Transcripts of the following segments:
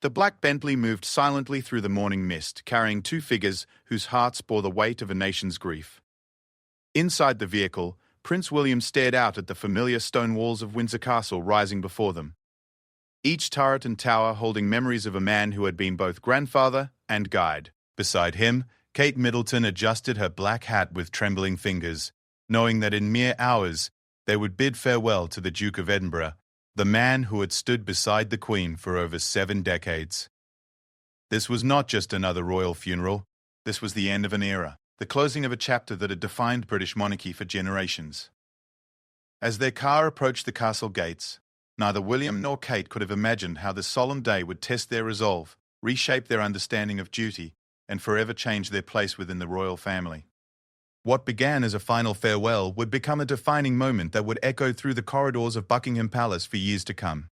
The black Bentley moved silently through the morning mist, carrying two figures whose hearts bore the weight of a nation's grief. Inside the vehicle, Prince William stared out at the familiar stone walls of Windsor Castle rising before them, each turret and tower holding memories of a man who had been both grandfather and guide. Beside him, Kate Middleton adjusted her black hat with trembling fingers, knowing that in mere hours they would bid farewell to the Duke of Edinburgh, the man who had stood beside the Queen for over 7 decades. This was not just another royal funeral, this was the end of an era, the closing of a chapter that had defined British monarchy for generations. As their car approached the castle gates, neither William nor Kate could have imagined how this solemn day would test their resolve, reshape their understanding of duty, and forever change their place within the royal family. What began as a final farewell would become a defining moment that would echo through the corridors of Buckingham Palace for years to come.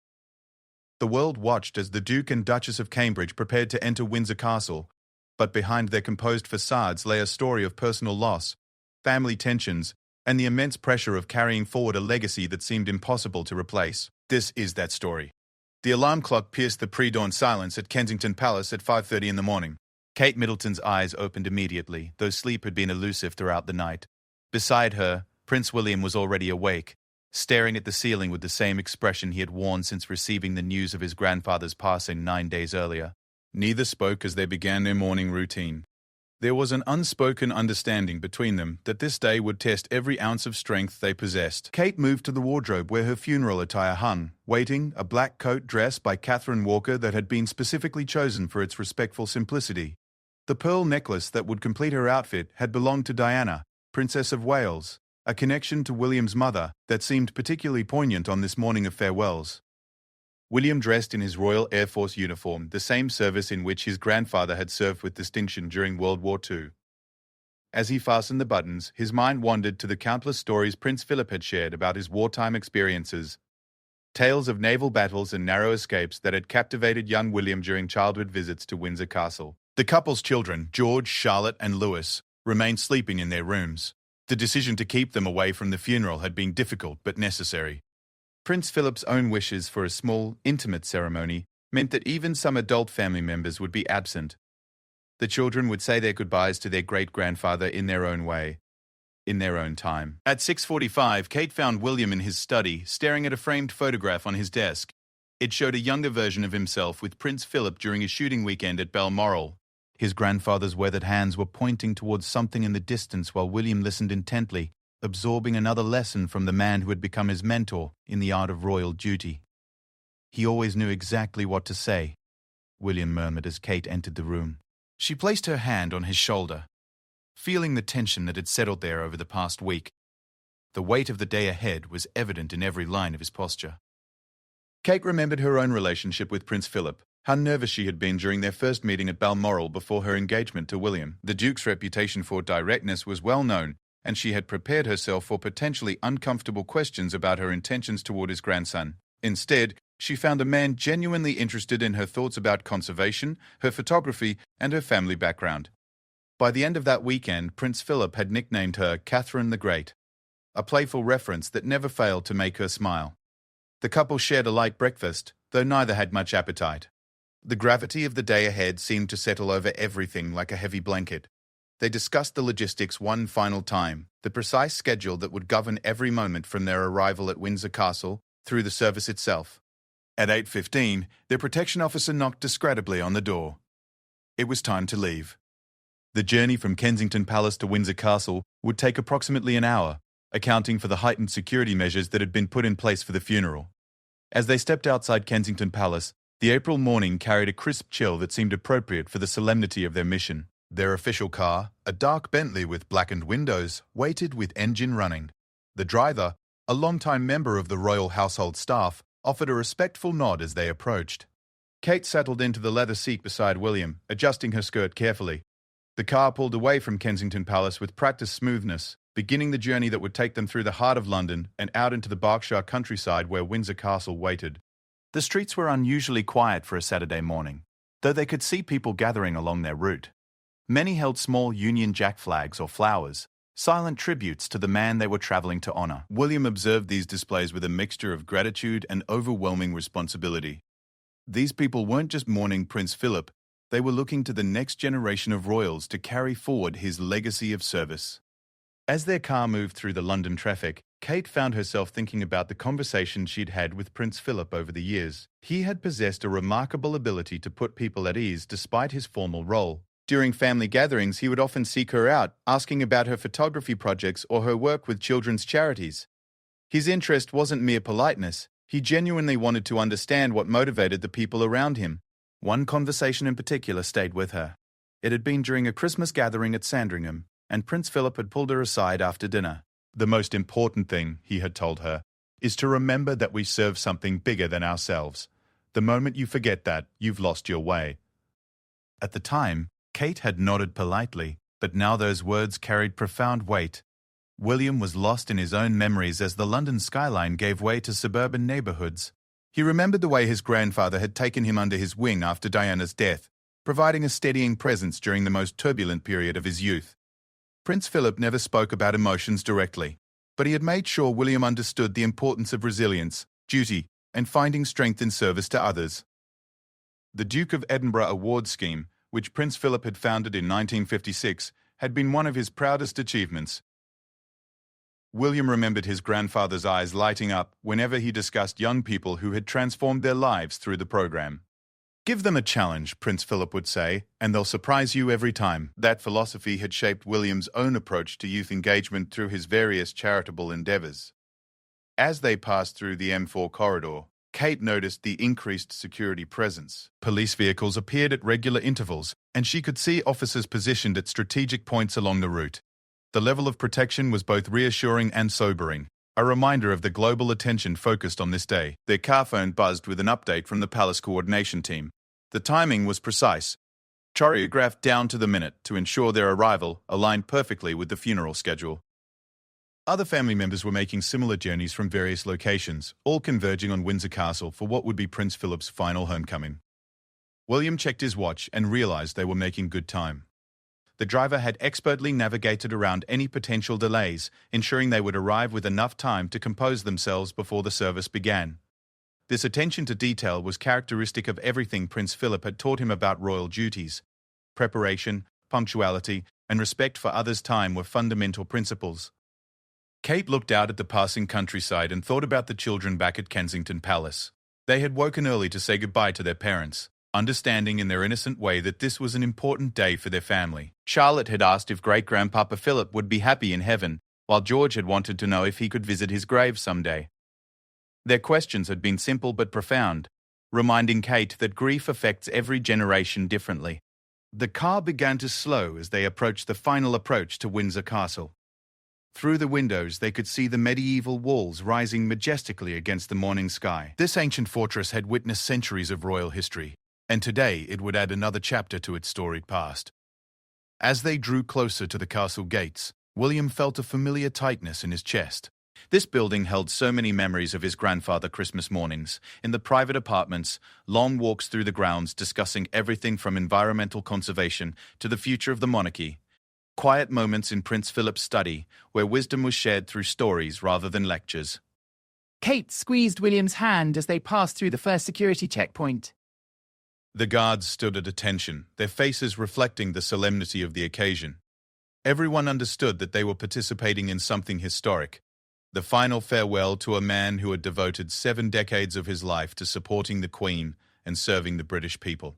The world watched as the Duke and Duchess of Cambridge prepared to enter Windsor Castle, but behind their composed facades lay a story of personal loss, family tensions, and the immense pressure of carrying forward a legacy that seemed impossible to replace. This is that story. The alarm clock pierced the pre-dawn silence at Kensington Palace at 5:30 in the morning. Kate Middleton's eyes opened immediately, though sleep had been elusive throughout the night. Beside her, Prince William was already awake, staring at the ceiling with the same expression he had worn since receiving the news of his grandfather's passing 9 days earlier. Neither spoke as they began their morning routine. There was an unspoken understanding between them that this day would test every ounce of strength they possessed. Kate moved to the wardrobe where her funeral attire hung, waiting, a black coat dress by Catherine Walker that had been specifically chosen for its respectful simplicity. The pearl necklace that would complete her outfit had belonged to Diana, Princess of Wales, a connection to William's mother that seemed particularly poignant on this morning of farewells. William dressed in his Royal Air Force uniform, the same service in which his grandfather had served with distinction during World War II. As he fastened the buttons, his mind wandered to the countless stories Prince Philip had shared about his wartime experiences, tales of naval battles and narrow escapes that had captivated young William during childhood visits to Windsor Castle. The couple's children, George, Charlotte, and Louis, remained sleeping in their rooms. The decision to keep them away from the funeral had been difficult but necessary. Prince Philip's own wishes for a small, intimate ceremony meant that even some adult family members would be absent. The children would say their goodbyes to their great-grandfather in their own way, in their own time. At 6:45, Kate found William in his study, staring at a framed photograph on his desk. It showed a younger version of himself with Prince Philip during a shooting weekend at Balmoral. His grandfather's weathered hands were pointing towards something in the distance while William listened intently, absorbing another lesson from the man who had become his mentor in the art of royal duty. He always knew exactly what to say, William murmured as Kate entered the room. She placed her hand on his shoulder, feeling the tension that had settled there over the past week. The weight of the day ahead was evident in every line of his posture. Kate remembered her own relationship with Prince Philip, how nervous she had been during their first meeting at Balmoral before her engagement to William. The Duke's reputation for directness was well known, and she had prepared herself for potentially uncomfortable questions about her intentions toward his grandson. Instead, she found a man genuinely interested in her thoughts about conservation, her photography, and her family background. By the end of that weekend, Prince Philip had nicknamed her Catherine the Great, a playful reference that never failed to make her smile. The couple shared a light breakfast, though neither had much appetite. The gravity of the day ahead seemed to settle over everything like a heavy blanket. They discussed the logistics one final time, the precise schedule that would govern every moment from their arrival at Windsor Castle through the service itself. At 8:15, their protection officer knocked discreetly on the door. It was time to leave. The journey from Kensington Palace to Windsor Castle would take approximately an hour, accounting for the heightened security measures that had been put in place for the funeral. As they stepped outside Kensington Palace, the April morning carried a crisp chill that seemed appropriate for the solemnity of their mission. Their official car, a dark Bentley with blackened windows, waited with engine running. The driver, a longtime member of the royal household staff, offered a respectful nod as they approached. Kate settled into the leather seat beside William, adjusting her skirt carefully. The car pulled away from Kensington Palace with practiced smoothness, beginning the journey that would take them through the heart of London and out into the Berkshire countryside where Windsor Castle waited. The streets were unusually quiet for a Saturday morning, though they could see people gathering along their route. Many held small Union Jack flags or flowers, silent tributes to the man they were travelling to honour. William observed these displays with a mixture of gratitude and overwhelming responsibility. These people weren't just mourning Prince Philip, they were looking to the next generation of royals to carry forward his legacy of service. As their car moved through the London traffic, Kate found herself thinking about the conversation she'd had with Prince Philip over the years. He had possessed a remarkable ability to put people at ease despite his formal role. During family gatherings, he would often seek her out, asking about her photography projects or her work with children's charities. His interest wasn't mere politeness. He genuinely wanted to understand what motivated the people around him. One conversation in particular stayed with her. It had been during a Christmas gathering at Sandringham, and Prince Philip had pulled her aside after dinner. The most important thing, he had told her, is to remember that we serve something bigger than ourselves. The moment you forget that, you've lost your way. At the time, Kate had nodded politely, but now those words carried profound weight. William was lost in his own memories as the London skyline gave way to suburban neighbourhoods. He remembered the way his grandfather had taken him under his wing after Diana's death, providing a steadying presence during the most turbulent period of his youth. Prince Philip never spoke about emotions directly, but he had made sure William understood the importance of resilience, duty, and finding strength in service to others. The Duke of Edinburgh Award Scheme, which Prince Philip had founded in 1956, had been one of his proudest achievements. William remembered his grandfather's eyes lighting up whenever he discussed young people who had transformed their lives through the program. Give them a challenge, Prince Philip would say, and they'll surprise you every time. That philosophy had shaped William's own approach to youth engagement through his various charitable endeavours. As they passed through the M4 corridor, Kate noticed the increased security presence. Police vehicles appeared at regular intervals, and she could see officers positioned at strategic points along the route. The level of protection was both reassuring and sobering, a reminder of the global attention focused on this day. Their car phone buzzed with an update from the Palace Coordination Team. The timing was precise, choreographed down to the minute to ensure their arrival aligned perfectly with the funeral schedule. Other family members were making similar journeys from various locations, all converging on Windsor Castle for what would be Prince Philip's final homecoming. William checked his watch and realized they were making good time. The driver had expertly navigated around any potential delays, ensuring they would arrive with enough time to compose themselves before the service began. This attention to detail was characteristic of everything Prince Philip had taught him about royal duties. Preparation, punctuality, and respect for others' time were fundamental principles. Kate looked out at the passing countryside and thought about the children back at Kensington Palace. They had woken early to say goodbye to their parents, understanding in their innocent way that this was an important day for their family. Charlotte had asked if great-grandpapa Philip would be happy in heaven, while George had wanted to know if he could visit his grave someday. Their questions had been simple but profound, reminding Kate that grief affects every generation differently. The car began to slow as they approached the final approach to Windsor Castle. Through the windows, they could see the medieval walls rising majestically against the morning sky. This ancient fortress had witnessed centuries of royal history, and today it would add another chapter to its storied past. As they drew closer to the castle gates, William felt a familiar tightness in his chest. This building held so many memories of his grandfather Christmas mornings, in the private apartments, long walks through the grounds discussing everything from environmental conservation to the future of the monarchy. Quiet moments in Prince Philip's study, where wisdom was shared through stories rather than lectures. Kate squeezed William's hand as they passed through the first security checkpoint. The guards stood at attention, their faces reflecting the solemnity of the occasion. Everyone understood that they were participating in something historic, the final farewell to a man who had devoted 7 decades of his life to supporting the Queen and serving the British people.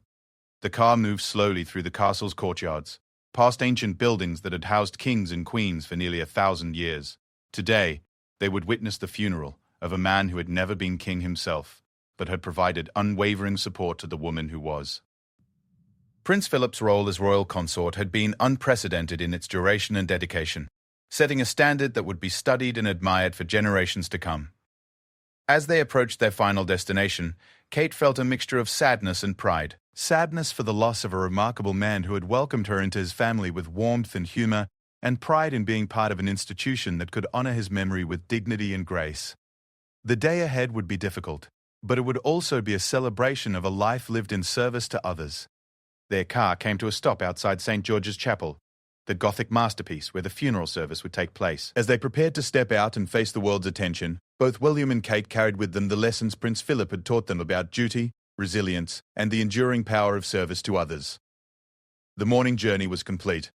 The car moved slowly through the castle's courtyards, past ancient buildings that had housed kings and queens for nearly 1,000 years. Today, they would witness the funeral of a man who had never been king himself, but had provided unwavering support to the woman who was. Prince Philip's role as royal consort had been unprecedented in its duration and dedication, setting a standard that would be studied and admired for generations to come. As they approached their final destination, Kate felt a mixture of sadness and pride. Sadness for the loss of a remarkable man who had welcomed her into his family with warmth and humor, and pride in being part of an institution that could honor his memory with dignity and grace. The day ahead would be difficult, but it would also be a celebration of a life lived in service to others. Their car came to a stop outside St. George's Chapel, the Gothic masterpiece where the funeral service would take place. As they prepared to step out and face the world's attention, both William and Kate carried with them the lessons Prince Philip had taught them about duty, resilience, and the enduring power of service to others. The morning journey was complete,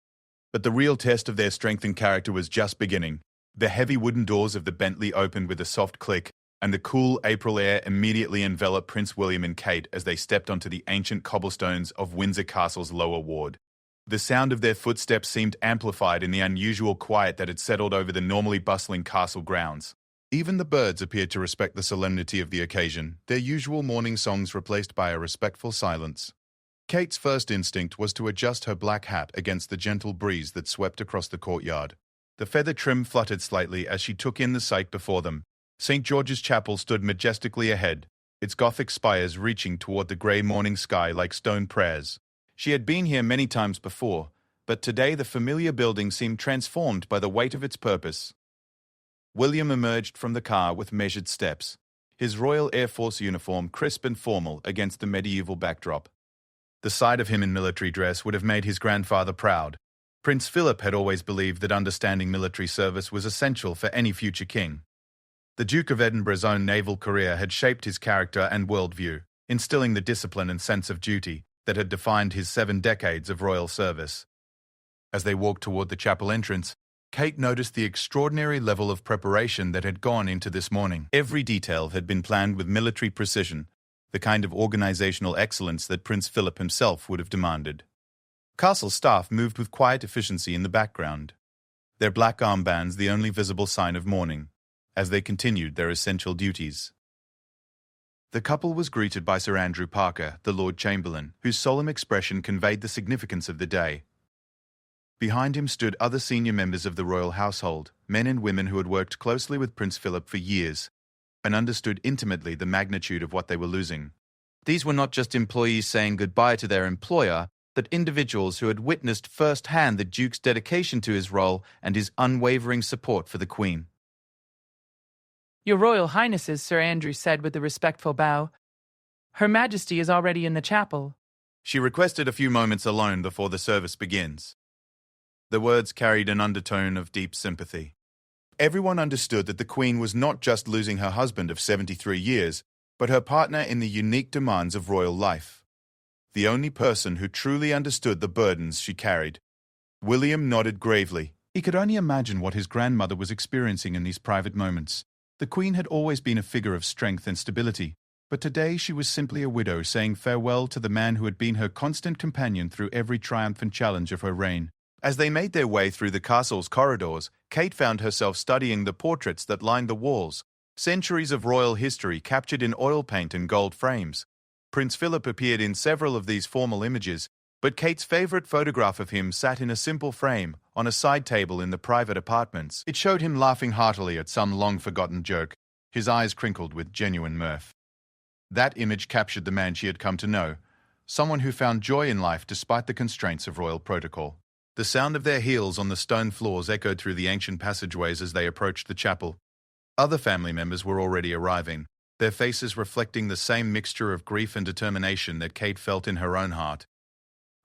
but the real test of their strength and character was just beginning. The heavy wooden doors of the Bentley opened with a soft click, and the cool April air immediately enveloped Prince William and Kate as they stepped onto the ancient cobblestones of Windsor Castle's lower ward. The sound of their footsteps seemed amplified in the unusual quiet that had settled over the normally bustling castle grounds. Even the birds appeared to respect the solemnity of the occasion, their usual morning songs replaced by a respectful silence. Kate's first instinct was to adjust her black hat against the gentle breeze that swept across the courtyard. The feather trim fluttered slightly as she took in the sight before them. St. George's Chapel stood majestically ahead, its Gothic spires reaching toward the grey morning sky like stone prayers. She had been here many times before, but today the familiar building seemed transformed by the weight of its purpose. William emerged from the car with measured steps, his Royal Air Force uniform crisp and formal against the medieval backdrop. The sight of him in military dress would have made his grandfather proud. Prince Philip had always believed that understanding military service was essential for any future king. The Duke of Edinburgh's own naval career had shaped his character and worldview, instilling the discipline and sense of duty that had defined his 7 decades of royal service. As they walked toward the chapel entrance, Kate noticed the extraordinary level of preparation that had gone into this morning. Every detail had been planned with military precision, the kind of organizational excellence that Prince Philip himself would have demanded. Castle staff moved with quiet efficiency in the background, their black armbands the only visible sign of mourning, as they continued their essential duties. The couple was greeted by Sir Andrew Parker, the Lord Chamberlain, whose solemn expression conveyed the significance of the day. Behind him stood other senior members of the royal household, men and women who had worked closely with Prince Philip for years and understood intimately the magnitude of what they were losing. These were not just employees saying goodbye to their employer, but individuals who had witnessed firsthand the Duke's dedication to his role and his unwavering support for the Queen. Your Royal Highnesses, Sir Andrew said with a respectful bow. Her Majesty is already in the chapel. She requested a few moments alone before the service begins. The words carried an undertone of deep sympathy. Everyone understood that the Queen was not just losing her husband of 73 years, but her partner in the unique demands of royal life. The only person who truly understood the burdens she carried. William nodded gravely. He could only imagine what his grandmother was experiencing in these private moments. The Queen had always been a figure of strength and stability, but today she was simply a widow saying farewell to the man who had been her constant companion through every triumph and challenge of her reign. As they made their way through the castle's corridors, Kate found herself studying the portraits that lined the walls, centuries of royal history captured in oil paint and gold frames. Prince Philip appeared in several of these formal images, but Kate's favorite photograph of him sat in a simple frame on a side table in the private apartments. It showed him laughing heartily at some long-forgotten joke, his eyes crinkled with genuine mirth. That image captured the man she had come to know, someone who found joy in life despite the constraints of royal protocol. The sound of their heels on the stone floors echoed through the ancient passageways as they approached the chapel. Other family members were already arriving, their faces reflecting the same mixture of grief and determination that Kate felt in her own heart.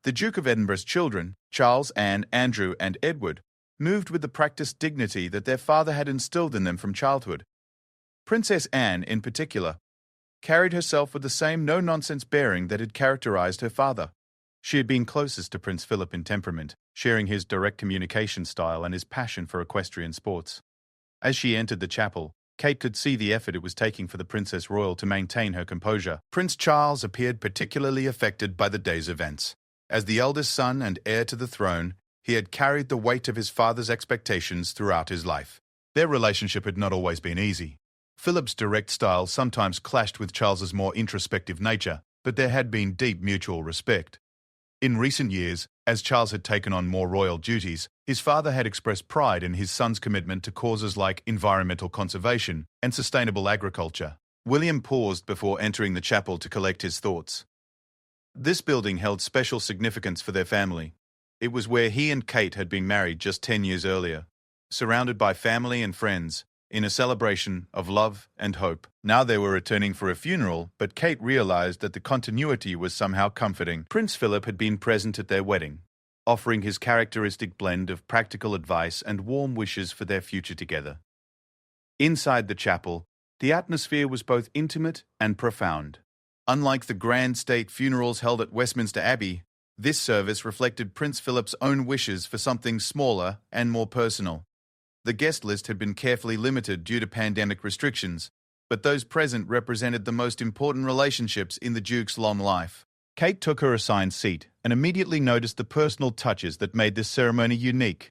The Duke of Edinburgh's children, Charles, Anne, Andrew, and Edward, moved with the practiced dignity that their father had instilled in them from childhood. Princess Anne, in particular, carried herself with the same no-nonsense bearing that had characterized her father. She had been closest to Prince Philip in temperament, sharing his direct communication style and his passion for equestrian sports. As she entered the chapel, Kate could see the effort it was taking for the Princess Royal to maintain her composure. Prince Charles appeared particularly affected by the day's events. As the eldest son and heir to the throne, he had carried the weight of his father's expectations throughout his life. Their relationship had not always been easy. Philip's direct style sometimes clashed with Charles's more introspective nature, but there had been deep mutual respect. In recent years, as Charles had taken on more royal duties, his father had expressed pride in his son's commitment to causes like environmental conservation and sustainable agriculture. William paused before entering the chapel to collect his thoughts. This building held special significance for their family. It was where he and Kate had been married just 10 years earlier, surrounded by family and friends, in a celebration of love and hope. Now they were returning for a funeral, but Kate realized that the continuity was somehow comforting. Prince Philip had been present at their wedding, offering his characteristic blend of practical advice and warm wishes for their future together. Inside the chapel, the atmosphere was both intimate and profound. Unlike the grand state funerals held at Westminster Abbey, this service reflected Prince Philip's own wishes for something smaller and more personal. The guest list had been carefully limited due to pandemic restrictions, but those present represented the most important relationships in the Duke's long life. Kate took her assigned seat and immediately noticed the personal touches that made this ceremony unique.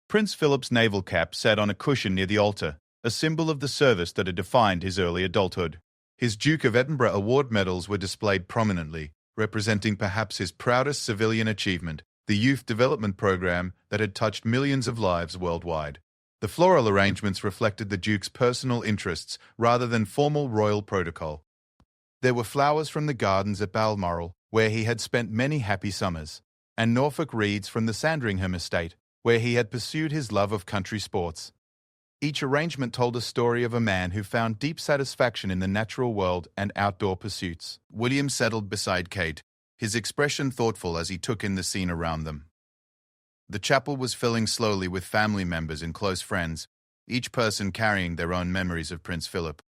Prince Philip's naval cap sat on a cushion near the altar, a symbol of the service that had defined his early adulthood. His Duke of Edinburgh award medals were displayed prominently, representing perhaps his proudest civilian achievement, the youth development program that had touched millions of lives worldwide. The floral arrangements reflected the Duke's personal interests rather than formal royal protocol. There were flowers from the gardens at Balmoral, where he had spent many happy summers, and Norfolk reeds from the Sandringham estate, where he had pursued his love of country sports. Each arrangement told a story of a man who found deep satisfaction in the natural world and outdoor pursuits. William settled beside Kate, his expression thoughtful as he took in the scene around them. The chapel was filling slowly with family members and close friends, each person carrying their own memories of Prince Philip.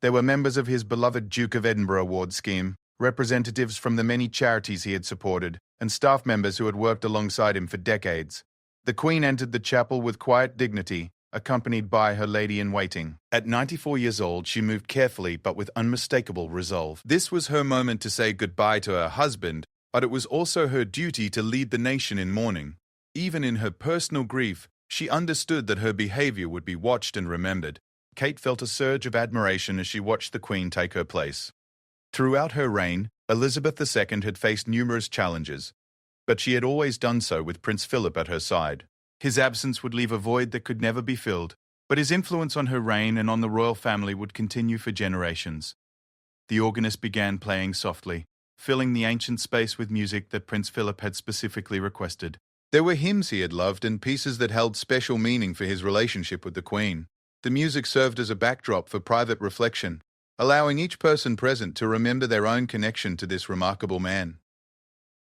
There were members of his beloved Duke of Edinburgh award scheme, representatives from the many charities he had supported, and staff members who had worked alongside him for decades. The Queen entered the chapel with quiet dignity, accompanied by her lady-in-waiting. At 94 years old, she moved carefully but with unmistakable resolve. This was her moment to say goodbye to her husband, but it was also her duty to lead the nation in mourning. Even in her personal grief, she understood that her behavior would be watched and remembered. Kate felt a surge of admiration as she watched the Queen take her place. Throughout her reign, Elizabeth II had faced numerous challenges, but she had always done so with Prince Philip at her side. His absence would leave a void that could never be filled, but his influence on her reign and on the royal family would continue for generations. The organist began playing softly, filling the ancient space with music that Prince Philip had specifically requested. There were hymns he had loved and pieces that held special meaning for his relationship with the Queen. The music served as a backdrop for private reflection, allowing each person present to remember their own connection to this remarkable man.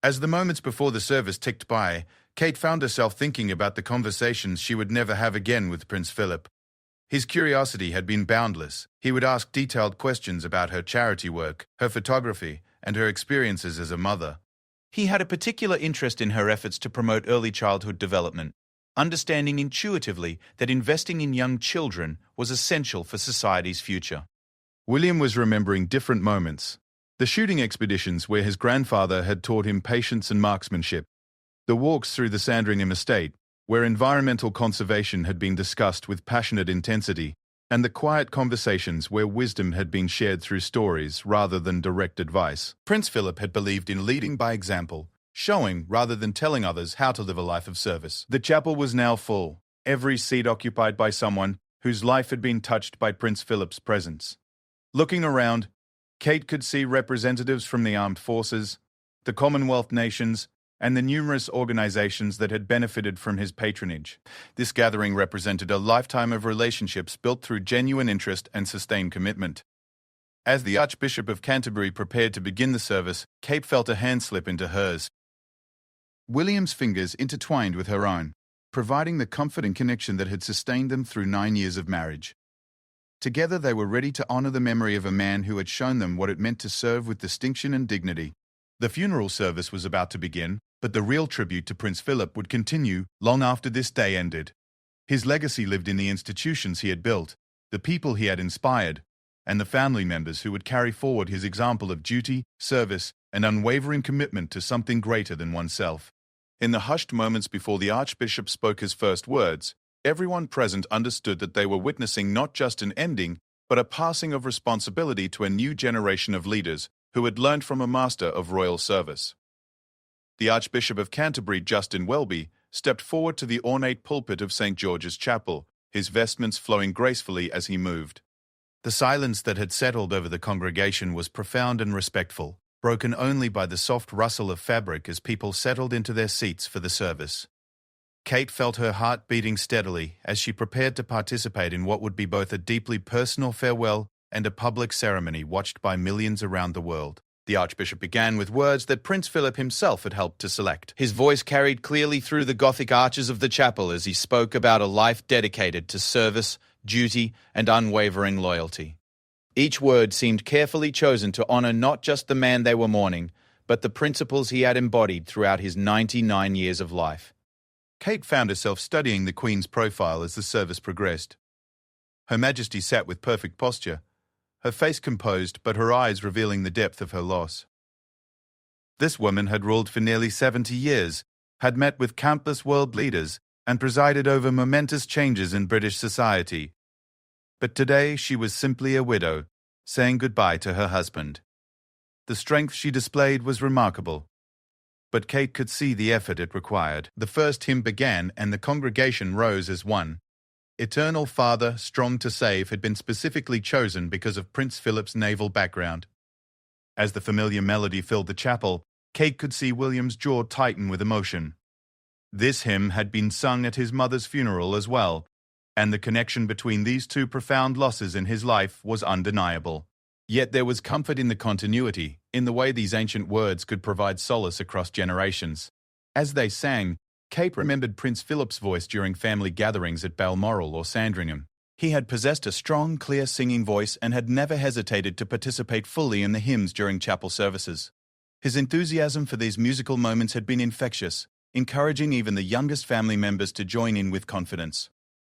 As the moments before the service ticked by, Kate found herself thinking about the conversations she would never have again with Prince Philip. His curiosity had been boundless. He would ask detailed questions about her charity work, her photography, and her experiences as a mother. He had a particular interest in her efforts to promote early childhood development, understanding intuitively that investing in young children was essential for society's future. William was remembering different moments. The shooting expeditions where his grandfather had taught him patience and marksmanship, the walks through the Sandringham estate, where environmental conservation had been discussed with passionate intensity, and the quiet conversations where wisdom had been shared through stories rather than direct advice. Prince Philip had believed in leading by example, showing rather than telling others how to live a life of service. The chapel was now full, every seat occupied by someone whose life had been touched by Prince Philip's presence. Looking around, Kate could see representatives from the armed forces, the Commonwealth nations, and the numerous organizations that had benefited from his patronage. This gathering represented a lifetime of relationships built through genuine interest and sustained commitment. As the Archbishop of Canterbury prepared to begin the service, Kate felt a hand slip into hers. William's fingers intertwined with her own, providing the comfort and connection that had sustained them through 9 years of marriage. Together they were ready to honor the memory of a man who had shown them what it meant to serve with distinction and dignity. The funeral service was about to begin, but the real tribute to Prince Philip would continue long after this day ended. His legacy lived in the institutions he had built, the people he had inspired, and the family members who would carry forward his example of duty, service, and unwavering commitment to something greater than oneself. In the hushed moments before the Archbishop spoke his first words, everyone present understood that they were witnessing not just an ending, but a passing of responsibility to a new generation of leaders who had learned from a master of royal service. The Archbishop of Canterbury, Justin Welby, stepped forward to the ornate pulpit of St. George's Chapel, his vestments flowing gracefully as he moved. The silence that had settled over the congregation was profound and respectful, broken only by the soft rustle of fabric as people settled into their seats for the service. Kate felt her heart beating steadily as she prepared to participate in what would be both a deeply personal farewell and a public ceremony watched by millions around the world. The Archbishop began with words that Prince Philip himself had helped to select. His voice carried clearly through the Gothic arches of the chapel as he spoke about a life dedicated to service, duty, and unwavering loyalty. Each word seemed carefully chosen to honor not just the man they were mourning, but the principles he had embodied throughout his 99 years of life. Kate found herself studying the Queen's profile as the service progressed. Her Majesty sat with perfect posture, her face composed but her eyes revealing the depth of her loss. This woman had ruled for nearly 70 years, had met with countless world leaders, and presided over momentous changes in British society. But today she was simply a widow, saying goodbye to her husband. The strength she displayed was remarkable, but Kate could see the effort it required. The first hymn began and the congregation rose as one. Eternal Father, Strong to Save had been specifically chosen because of Prince Philip's naval background. As the familiar melody filled the chapel, Kate could see William's jaw tighten with emotion. This hymn had been sung at his mother's funeral as well, and the connection between these two profound losses in his life was undeniable. Yet there was comfort in the continuity, in the way these ancient words could provide solace across generations. As they sang, Kate remembered Prince Philip's voice during family gatherings at Balmoral or Sandringham. He had possessed a strong, clear singing voice and had never hesitated to participate fully in the hymns during chapel services. His enthusiasm for these musical moments had been infectious, encouraging even the youngest family members to join in with confidence.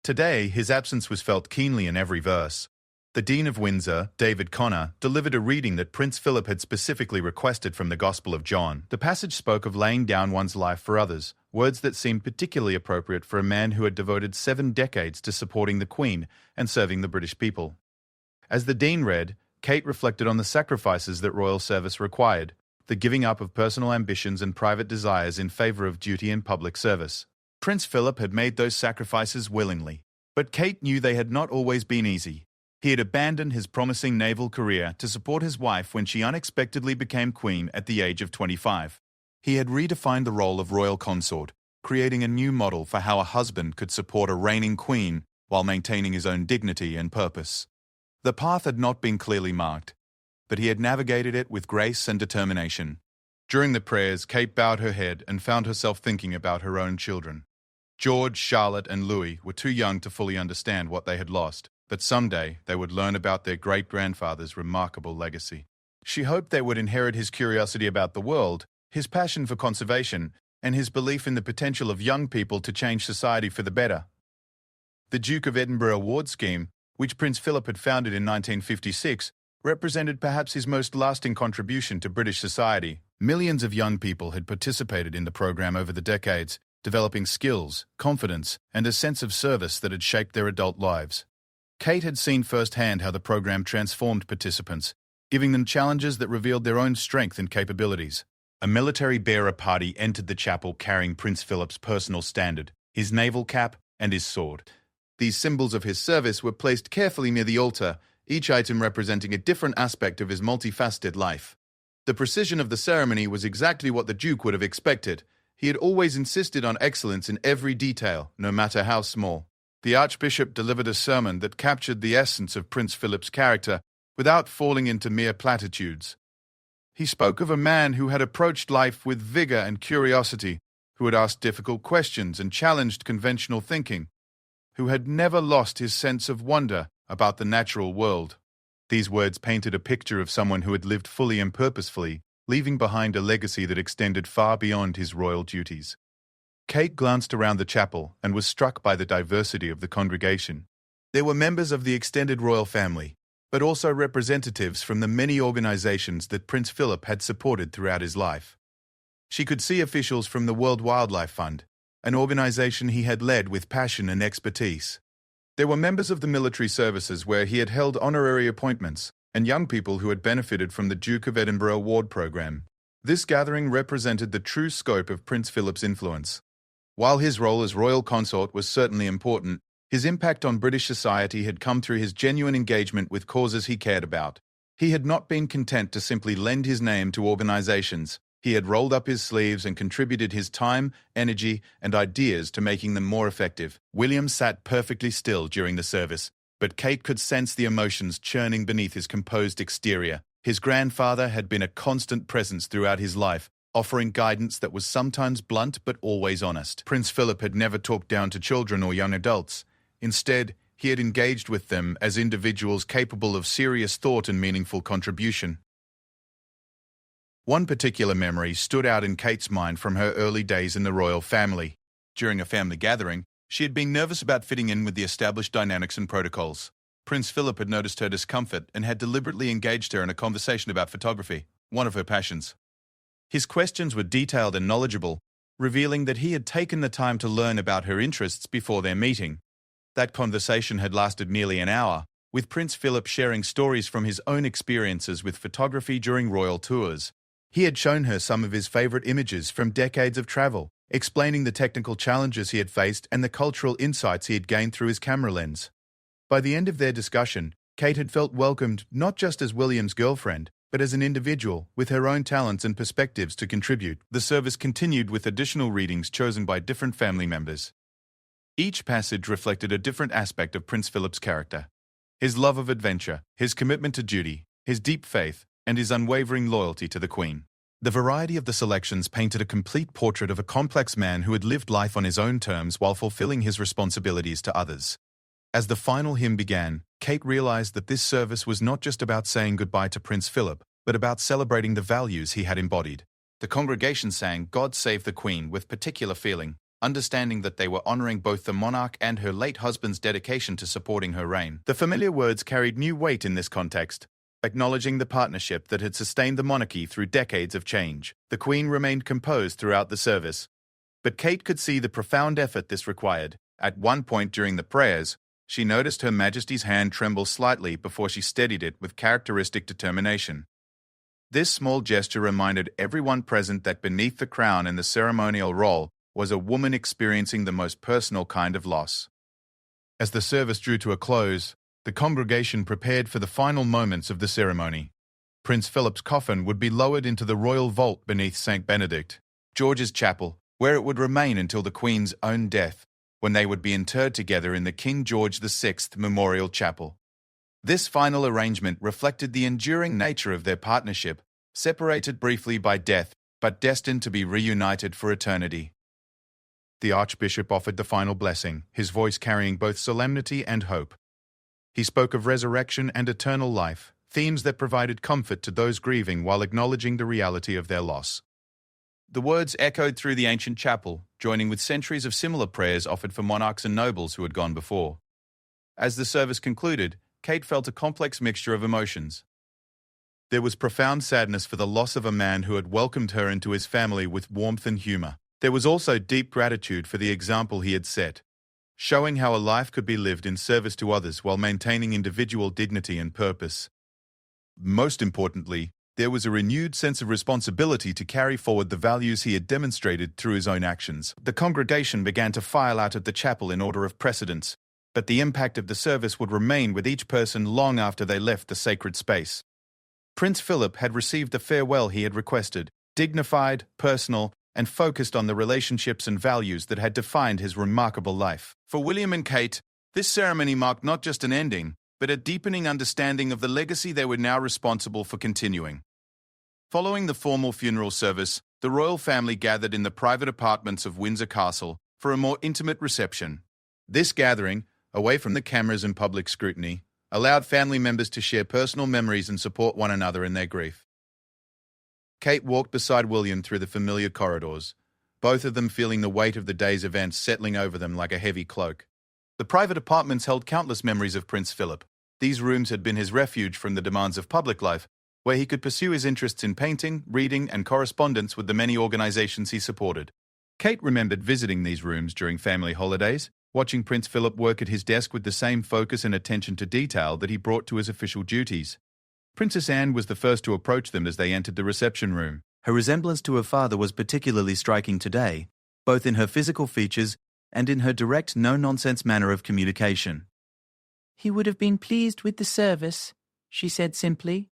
Today, his absence was felt keenly in every verse. The Dean of Windsor, David Connor, delivered a reading that Prince Philip had specifically requested from the Gospel of John. The passage spoke of laying down one's life for others, words that seemed particularly appropriate for a man who had devoted 7 decades to supporting the Queen and serving the British people. As the Dean read, Kate reflected on the sacrifices that royal service required, the giving up of personal ambitions and private desires in favour of duty and public service. Prince Philip had made those sacrifices willingly, but Kate knew they had not always been easy. He had abandoned his promising naval career to support his wife when she unexpectedly became queen at the age of 25. He had redefined the role of royal consort, creating a new model for how a husband could support a reigning queen while maintaining his own dignity and purpose. The path had not been clearly marked, but he had navigated it with grace and determination. During the prayers, Kate bowed her head and found herself thinking about her own children. George, Charlotte, and Louis were too young to fully understand what they had lost, but someday they would learn about their great-grandfather's remarkable legacy. She hoped they would inherit his curiosity about the world, his passion for conservation, and his belief in the potential of young people to change society for the better. The Duke of Edinburgh Award Scheme, which Prince Philip had founded in 1956, represented perhaps his most lasting contribution to British society. Millions of young people had participated in the program over the decades, developing skills, confidence, and a sense of service that had shaped their adult lives. Kate had seen firsthand how the program transformed participants, giving them challenges that revealed their own strength and capabilities. A military bearer party entered the chapel carrying Prince Philip's personal standard, his naval cap, and his sword. These symbols of his service were placed carefully near the altar, each item representing a different aspect of his multifaceted life. The precision of the ceremony was exactly what the Duke would have expected. He had always insisted on excellence in every detail, no matter how small. The Archbishop delivered a sermon that captured the essence of Prince Philip's character without falling into mere platitudes. He spoke of a man who had approached life with vigor and curiosity, who had asked difficult questions and challenged conventional thinking, who had never lost his sense of wonder about the natural world. These words painted a picture of someone who had lived fully and purposefully, leaving behind a legacy that extended far beyond his royal duties. Kate glanced around the chapel and was struck by the diversity of the congregation. There were members of the extended royal family, but also representatives from the many organizations that Prince Philip had supported throughout his life. She could see officials from the World Wildlife Fund, an organization he had led with passion and expertise. There were members of the military services where he had held honorary appointments, and young people who had benefited from the Duke of Edinburgh Award program. This gathering represented the true scope of Prince Philip's influence. While his role as royal consort was certainly important, his impact on British society had come through his genuine engagement with causes he cared about. He had not been content to simply lend his name to organizations. He had rolled up his sleeves and contributed his time, energy, and ideas to making them more effective. William sat perfectly still during the service, but Kate could sense the emotions churning beneath his composed exterior. His grandfather had been a constant presence throughout his life, offering guidance that was sometimes blunt but always honest. Prince Philip had never talked down to children or young adults. Instead, he had engaged with them as individuals capable of serious thought and meaningful contribution. One particular memory stood out in Kate's mind from her early days in the royal family. During a family gathering, she had been nervous about fitting in with the established dynamics and protocols. Prince Philip had noticed her discomfort and had deliberately engaged her in a conversation about photography, one of her passions. His questions were detailed and knowledgeable, revealing that he had taken the time to learn about her interests before their meeting. That conversation had lasted nearly an hour, with Prince Philip sharing stories from his own experiences with photography during royal tours. He had shown her some of his favorite images from decades of travel, explaining the technical challenges he had faced and the cultural insights he had gained through his camera lens. By the end of their discussion, Kate had felt welcomed not just as William's girlfriend, but as an individual with her own talents and perspectives to contribute. The service continued with additional readings chosen by different family members. Each passage reflected a different aspect of Prince Philip's character: his love of adventure, his commitment to duty, his deep faith, and his unwavering loyalty to the Queen. The variety of the selections painted a complete portrait of a complex man who had lived life on his own terms while fulfilling his responsibilities to others. As the final hymn began, Kate realized that this service was not just about saying goodbye to Prince Philip, but about celebrating the values he had embodied. The congregation sang "God Save the Queen" with particular feeling, understanding that they were honoring both the monarch and her late husband's dedication to supporting her reign. The familiar words carried new weight in this context, acknowledging the partnership that had sustained the monarchy through decades of change. The Queen remained composed throughout the service, but Kate could see the profound effort this required. At one point during the prayers, she noticed Her Majesty's hand tremble slightly before she steadied it with characteristic determination. This small gesture reminded everyone present that beneath the crown and the ceremonial roll was a woman experiencing the most personal kind of loss. As the service drew to a close, the congregation prepared for the final moments of the ceremony. Prince Philip's coffin would be lowered into the royal vault beneath St. Benedict, George's chapel, where it would remain until the Queen's own death, when they would be interred together in the King George VI Memorial Chapel. This final arrangement reflected the enduring nature of their partnership, separated briefly by death, but destined to be reunited for eternity. The Archbishop offered the final blessing, his voice carrying both solemnity and hope. He spoke of resurrection and eternal life, themes that provided comfort to those grieving while acknowledging the reality of their loss. The words echoed through the ancient chapel, joining with centuries of similar prayers offered for monarchs and nobles who had gone before. As the service concluded, Kate felt a complex mixture of emotions. There was profound sadness for the loss of a man who had welcomed her into his family with warmth and humor. There was also deep gratitude for the example he had set, showing how a life could be lived in service to others while maintaining individual dignity and purpose. Most importantly, there was a renewed sense of responsibility to carry forward the values he had demonstrated through his own actions. The congregation began to file out of the chapel in order of precedence, but the impact of the service would remain with each person long after they left the sacred space. Prince Philip had received the farewell he had requested, dignified, personal, and focused on the relationships and values that had defined his remarkable life. For William and Kate, this ceremony marked not just an ending, but a deepening understanding of the legacy they were now responsible for continuing. Following the formal funeral service, the royal family gathered in the private apartments of Windsor Castle for a more intimate reception. This gathering, away from the cameras and public scrutiny, allowed family members to share personal memories and support one another in their grief. Kate walked beside William through the familiar corridors, both of them feeling the weight of the day's events settling over them like a heavy cloak. The private apartments held countless memories of Prince Philip. These rooms had been his refuge from the demands of public life, where he could pursue his interests in painting, reading, and correspondence with the many organizations he supported. Kate remembered visiting these rooms during family holidays, watching Prince Philip work at his desk with the same focus and attention to detail that he brought to his official duties. Princess Anne was the first to approach them as they entered the reception room. Her resemblance to her father was particularly striking today, both in her physical features and in her direct, no-nonsense manner of communication. "He would have been pleased with the service," she said simply,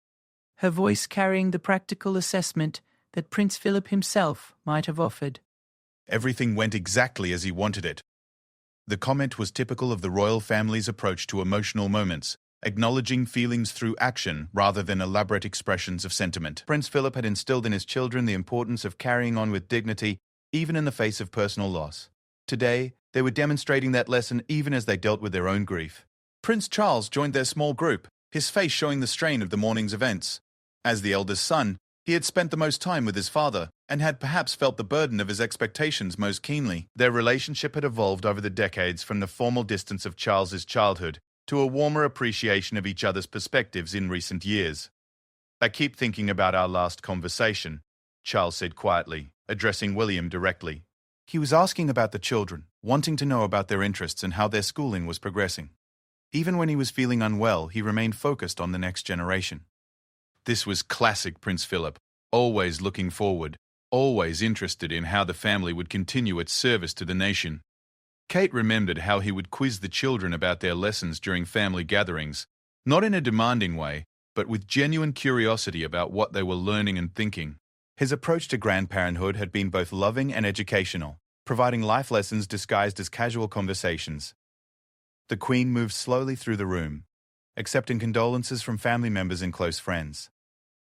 her voice carrying the practical assessment that Prince Philip himself might have offered. Everything went exactly as he wanted it. The comment was typical of the royal family's approach to emotional moments, acknowledging feelings through action rather than elaborate expressions of sentiment. Prince Philip had instilled in his children the importance of carrying on with dignity, even in the face of personal loss. Today, they were demonstrating that lesson even as they dealt with their own grief. Prince Charles joined their small group, his face showing the strain of the morning's events. As the eldest son, he had spent the most time with his father and had perhaps felt the burden of his expectations most keenly. Their relationship had evolved over the decades from the formal distance of Charles's childhood to a warmer appreciation of each other's perspectives in recent years. "I keep thinking about our last conversation," Charles said quietly, addressing William directly. He was asking about the children, wanting to know about their interests and how their schooling was progressing. Even when he was feeling unwell, he remained focused on the next generation. This was classic Prince Philip, always looking forward, always interested in how the family would continue its service to the nation. Kate remembered how he would quiz the children about their lessons during family gatherings, not in a demanding way, but with genuine curiosity about what they were learning and thinking. His approach to grandparenthood had been both loving and educational, providing life lessons disguised as casual conversations. The Queen moved slowly through the room, accepting condolences from family members and close friends.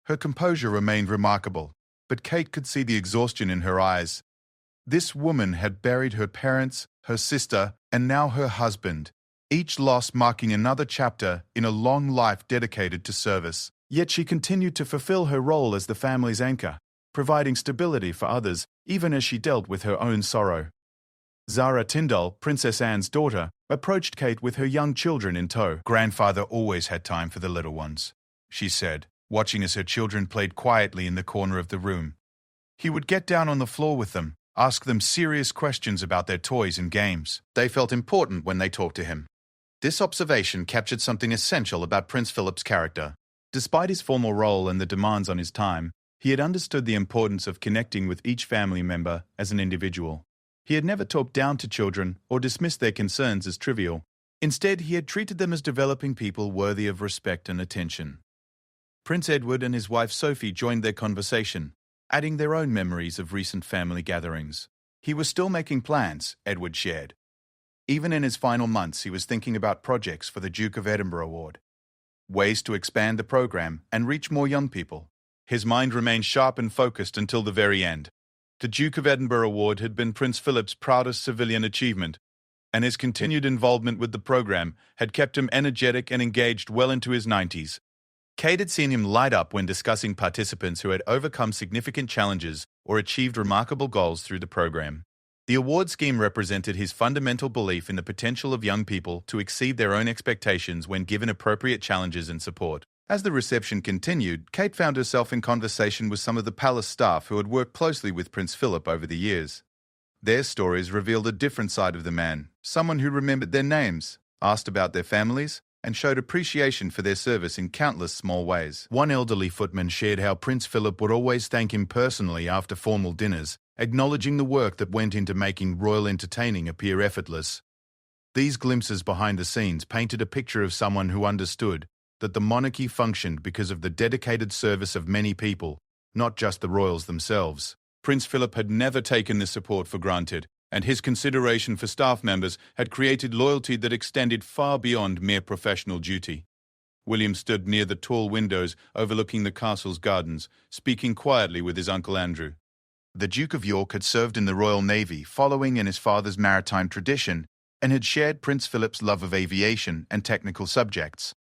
Her composure remained remarkable, but Kate could see the exhaustion in her eyes. This woman had buried her parents, her sister, and now her husband, each loss marking another chapter in a long life dedicated to service. Yet she continued to fulfill her role as the family's anchor, providing stability for others even as she dealt with her own sorrow. Zara Tyndall, Princess Anne's daughter, approached Kate with her young children in tow. "Grandfather always had time for the little ones," she said, watching as her children played quietly in the corner of the room. He would get down on the floor with them, ask them serious questions about their toys and games. They felt important when they talked to him. This observation captured something essential about Prince Philip's character. Despite his formal role and the demands on his time, he had understood the importance of connecting with each family member as an individual. He had never talked down to children or dismissed their concerns as trivial. Instead, he had treated them as developing people worthy of respect and attention. Prince Edward and his wife Sophie joined their conversation, adding their own memories of recent family gatherings. He was still making plans, Edward shared. Even in his final months, he was thinking about projects for the Duke of Edinburgh Award, ways to expand the program and reach more young people. His mind remained sharp and focused until the very end. The Duke of Edinburgh Award had been Prince Philip's proudest civilian achievement, and his continued involvement with the program had kept him energetic and engaged well into his 90s. Kate had seen him light up when discussing participants who had overcome significant challenges or achieved remarkable goals through the program. The award scheme represented his fundamental belief in the potential of young people to exceed their own expectations when given appropriate challenges and support. As the reception continued, Kate found herself in conversation with some of the palace staff who had worked closely with Prince Philip over the years. Their stories revealed a different side of the man, someone who remembered their names, asked about their families, and showed appreciation for their service in countless small ways. One elderly footman shared how Prince Philip would always thank him personally after formal dinners, acknowledging the work that went into making royal entertaining appear effortless. These glimpses behind the scenes painted a picture of someone who understood that the monarchy functioned because of the dedicated service of many people, not just the royals themselves. Prince Philip had never taken this support for granted, and his consideration for staff members had created loyalty that extended far beyond mere professional duty. William stood near the tall windows overlooking the castle's gardens, speaking quietly with his Uncle Andrew. The Duke of York had served in the Royal Navy, following in his father's maritime tradition, and had shared Prince Philip's love of aviation and technical subjects.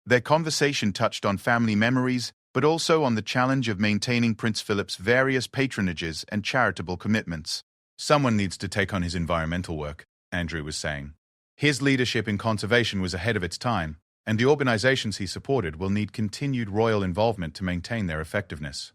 Their conversation touched on family memories, but also on the challenge of maintaining Prince Philip's various patronages and charitable commitments. "Someone needs to take on his environmental work," Andrew was saying. "His leadership in conservation was ahead of its time, and the organizations he supported will need continued royal involvement to maintain their effectiveness."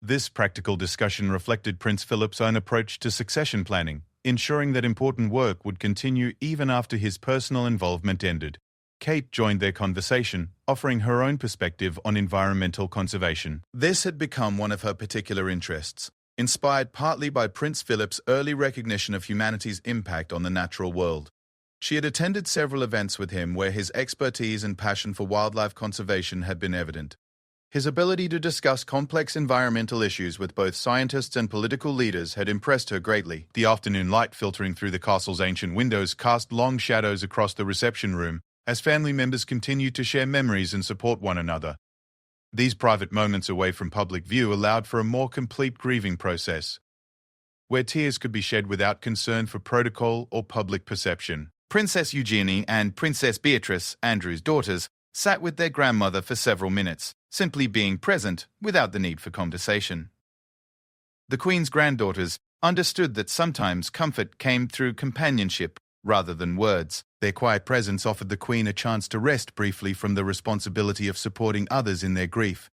This practical discussion reflected Prince Philip's own approach to succession planning, ensuring that important work would continue even after his personal involvement ended. Kate joined their conversation, offering her own perspective on environmental conservation. This had become one of her particular interests, inspired partly by Prince Philip's early recognition of humanity's impact on the natural world. She had attended several events with him where his expertise and passion for wildlife conservation had been evident. His ability to discuss complex environmental issues with both scientists and political leaders had impressed her greatly. The afternoon light filtering through the castle's ancient windows cast long shadows across the reception room as family members continued to share memories and support one another. These private moments away from public view allowed for a more complete grieving process, where tears could be shed without concern for protocol or public perception. Princess Eugenie and Princess Beatrice, Andrew's daughters, sat with their grandmother for several minutes, simply being present without the need for conversation. The Queen's granddaughters understood that sometimes comfort came through companionship rather than words. Their quiet presence offered the Queen a chance to rest briefly from the responsibility of supporting others in their grief.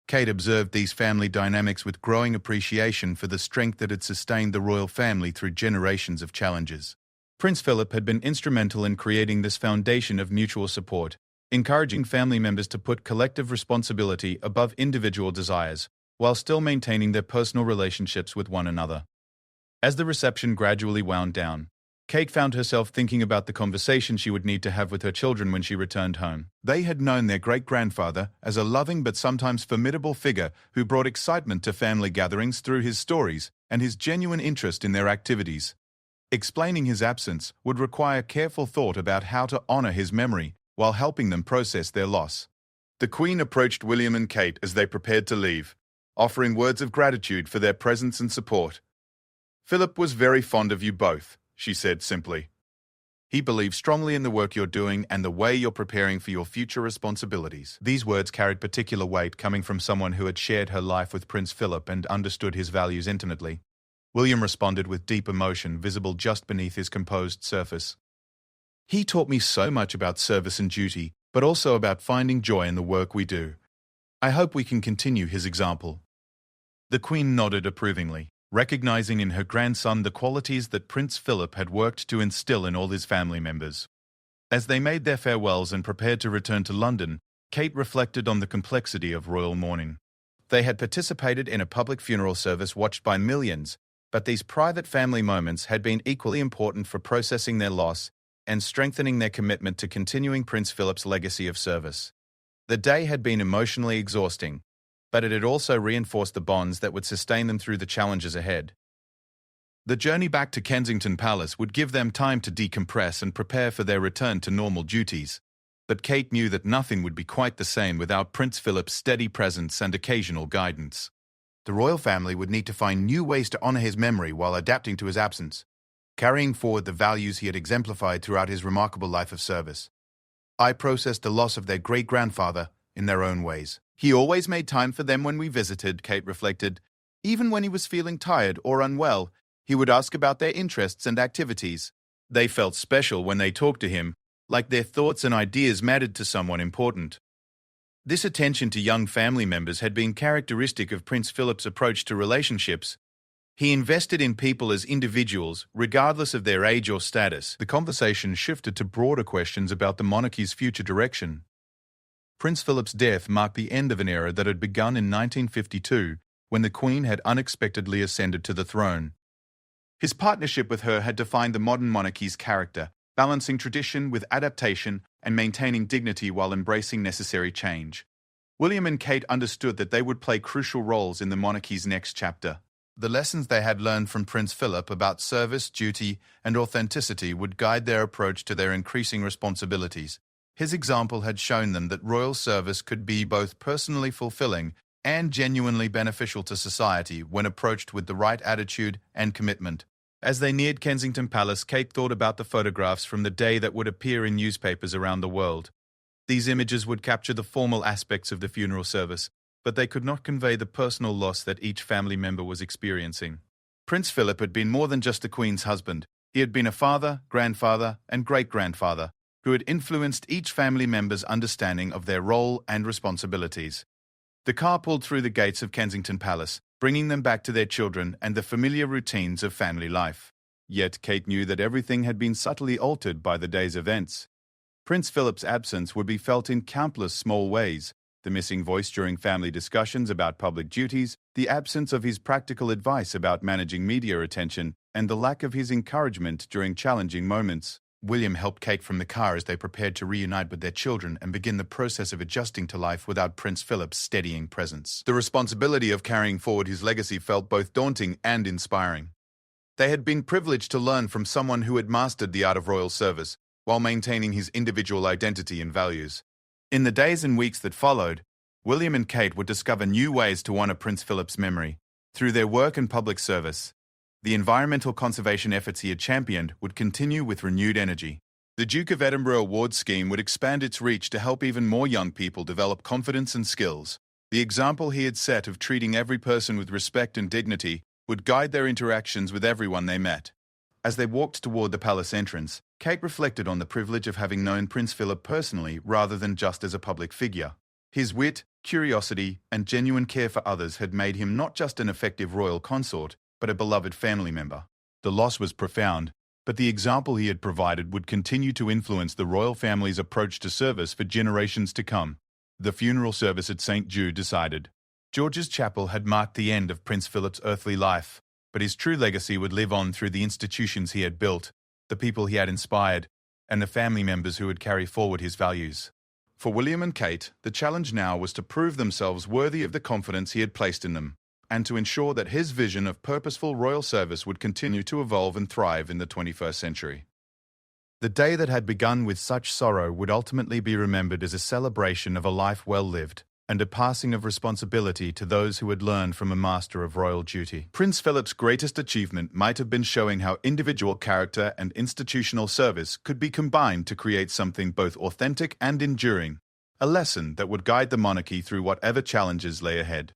Kate observed these family dynamics with growing appreciation for the strength that had sustained the royal family through generations of challenges. Prince Philip had been instrumental in creating this foundation of mutual support, encouraging family members to put collective responsibility above individual desires, while still maintaining their personal relationships with one another. As the reception gradually wound down, Kate found herself thinking about the conversation she would need to have with her children when she returned home. They had known their great-grandfather as a loving but sometimes formidable figure who brought excitement to family gatherings through his stories and his genuine interest in their activities. Explaining his absence would require careful thought about how to honor his memory while helping them process their loss. The Queen approached William and Kate as they prepared to leave, offering words of gratitude for their presence and support. "Philip was very fond of you both," she said simply. "He believes strongly in the work you're doing and the way you're preparing for your future responsibilities." These words carried particular weight coming from someone who had shared her life with Prince Philip and understood his values intimately. William responded with deep emotion visible just beneath his composed surface. "He taught me so much about service and duty, but also about finding joy in the work we do. I hope we can continue his example." The Queen nodded approvingly, recognizing in her grandson the qualities that Prince Philip had worked to instill in all his family members. As they made their farewells and prepared to return to London, Kate reflected on the complexity of royal mourning. They had participated in a public funeral service watched by millions, but these private family moments had been equally important for processing their loss and strengthening their commitment to continuing Prince Philip's legacy of service. The day had been emotionally exhausting, but it had also reinforced the bonds that would sustain them through the challenges ahead. The journey back to Kensington Palace would give them time to decompress and prepare for their return to normal duties, but Kate knew that nothing would be quite the same without Prince Philip's steady presence and occasional guidance. The royal family would need to find new ways to honor his memory while adapting to his absence, carrying forward the values he had exemplified throughout his remarkable life of service. I processed the loss of their great-grandfather in their own ways. "He always made time for them when we visited," Kate reflected. "Even when he was feeling tired or unwell, he would ask about their interests and activities. They felt special when they talked to him, like their thoughts and ideas mattered to someone important." This attention to young family members had been characteristic of Prince Philip's approach to relationships. He invested in people as individuals, regardless of their age or status. The conversation shifted to broader questions about the monarchy's future direction. Prince Philip's death marked the end of an era that had begun in 1952, when the Queen had unexpectedly ascended to the throne. His partnership with her had defined the modern monarchy's character, balancing tradition with adaptation and maintaining dignity while embracing necessary change. William and Kate understood that they would play crucial roles in the monarchy's next chapter. The lessons they had learned from Prince Philip about service, duty, and authenticity would guide their approach to their increasing responsibilities. His example had shown them that royal service could be both personally fulfilling and genuinely beneficial to society when approached with the right attitude and commitment. As they neared Kensington Palace, Kate thought about the photographs from the day that would appear in newspapers around the world. These images would capture the formal aspects of the funeral service, but they could not convey the personal loss that each family member was experiencing. Prince Philip had been more than just the Queen's husband. He had been a father, grandfather, and great-grandfather, who had influenced each family member's understanding of their role and responsibilities. The car pulled through the gates of Kensington Palace, bringing them back to their children and the familiar routines of family life. Yet Kate knew that everything had been subtly altered by the day's events. Prince Philip's absence would be felt in countless small ways: the missing voice during family discussions about public duties, the absence of his practical advice about managing media attention, and the lack of his encouragement during challenging moments. William helped Kate from the car as they prepared to reunite with their children and begin the process of adjusting to life without Prince Philip's steadying presence. The responsibility of carrying forward his legacy felt both daunting and inspiring. They had been privileged to learn from someone who had mastered the art of royal service while maintaining his individual identity and values. In the days and weeks that followed, William and Kate would discover new ways to honor Prince Philip's memory. Through their work and public service, the environmental conservation efforts he had championed would continue with renewed energy. The Duke of Edinburgh Award scheme would expand its reach to help even more young people develop confidence and skills. The example he had set of treating every person with respect and dignity would guide their interactions with everyone they met. As they walked toward the palace entrance, Kate reflected on the privilege of having known Prince Philip personally rather than just as a public figure. His wit, curiosity, and genuine care for others had made him not just an effective royal consort, but a beloved family member. The loss was profound, but the example he had provided would continue to influence the royal family's approach to service for generations to come. The funeral service at St. Jude decided. George's Chapel had marked the end of Prince Philip's earthly life, but his true legacy would live on through the institutions he had built, the people he had inspired, and the family members who would carry forward his values. For William and Kate, the challenge now was to prove themselves worthy of the confidence he had placed in them, and to ensure that his vision of purposeful royal service would continue to evolve and thrive in the 21st century. The day that had begun with such sorrow would ultimately be remembered as a celebration of a life well lived, and a passing of responsibility to those who had learned from a master of royal duty. Prince Philip's greatest achievement might have been showing how individual character and institutional service could be combined to create something both authentic and enduring, a lesson that would guide the monarchy through whatever challenges lay ahead.